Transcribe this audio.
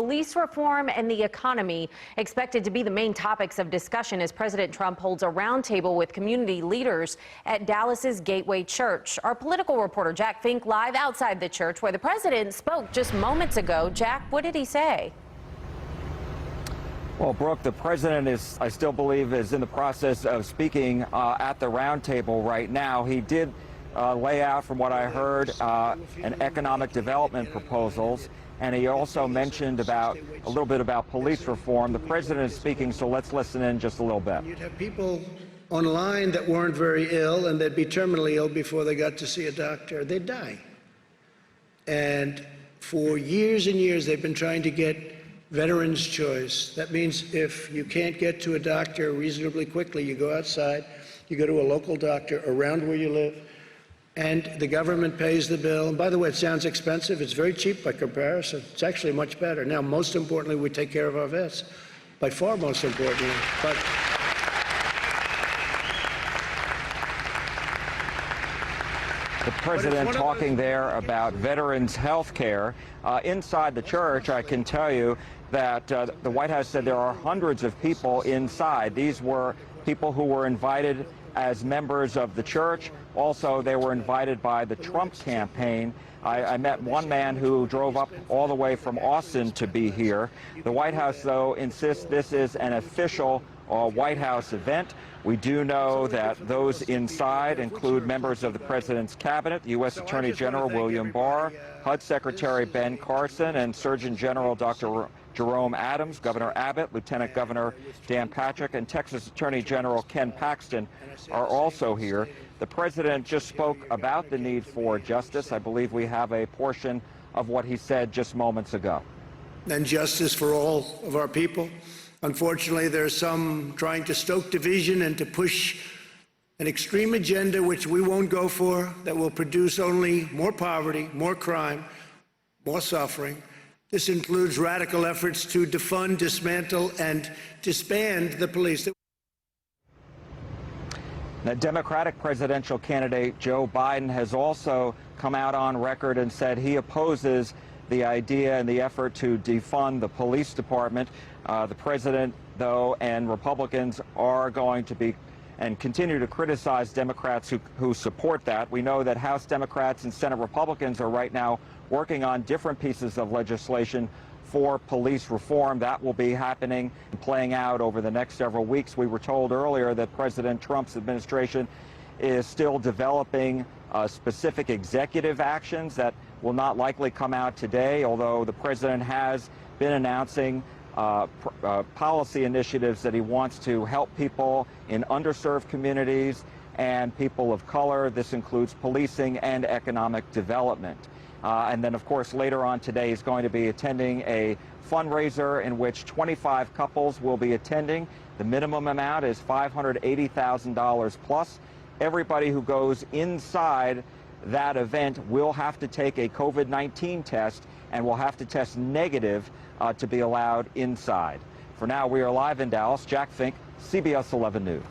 police reform and the economy expected to be the main topics of discussion as President Trump holds a roundtable with community leaders at Dallas's Gateway Church. Our political reporter Jack Fink live outside the church where the president spoke just moments ago. Jack, what did he say? Well, Brooke, the president I still believe, is in the process of speaking at the roundtable right now. He did lay out, from what I heard, an economic development proposals, and he also mentioned a little bit about police reform. The president is speaking, so let's listen in just a little bit. You'd have people online that weren't very ill, and they'd be terminally ill before they got to see a doctor. They'd die. And for years and years, they've been trying to get veterans' choice. That means if you can't get to a doctor reasonably quickly, you go outside, you go to a local doctor around where you live, and the government pays the bill. And by the way, it sounds expensive. It's very cheap by comparison. It's actually much better. Now, most importantly, we take care of our vets. By far most importantly. But the president talking there about veterans' health care. Inside the church, I can tell you that the White House said there are hundreds of people inside. These were people who were invited as members of the church. Also, they were invited by the Trump campaign. I met one man who drove up all the way from Austin to be here. The White House, though, insists this is an official White House event. We do know that those inside include members of the president's cabinet, U.S. Attorney General William Barr, HUD Secretary Ben Carson, and Surgeon General Dr. Jerome Adams, Governor Abbott, Lieutenant Governor Dan Patrick, and Texas Attorney General Ken Paxton are also here. The president just spoke about the need for justice. I believe we have a portion of what he said just moments ago. And justice for all of our people. Unfortunately, there are some trying to stoke division and to push an extreme agenda which we won't go for, that will produce only more poverty, more crime, more suffering. This includes radical efforts to defund, dismantle, and disband the police. The Democratic presidential candidate Joe Biden has also come out on record and said he opposes the idea and the effort to defund the police department. The president, though, and Republicans are going to be and continue to criticize Democrats who support that. We know that House Democrats and Senate Republicans are right now working on different pieces of legislation for police reform. That will be happening and playing out over the next several weeks. We were told earlier that President Trump's administration is still developing specific executive actions that will not likely come out today, although the president has been announcing policy initiatives that he wants to help people in underserved communities and people of color. This includes policing and economic development. And then, of course, later on today, he's going to be attending a fundraiser in which 25 couples will be attending. The minimum amount is $580,000 plus. Everybody who goes inside that event will have to take a COVID-19 test and will have to test negative to be allowed inside. For now, we are live in Dallas. Jack Fink, CBS 11 News.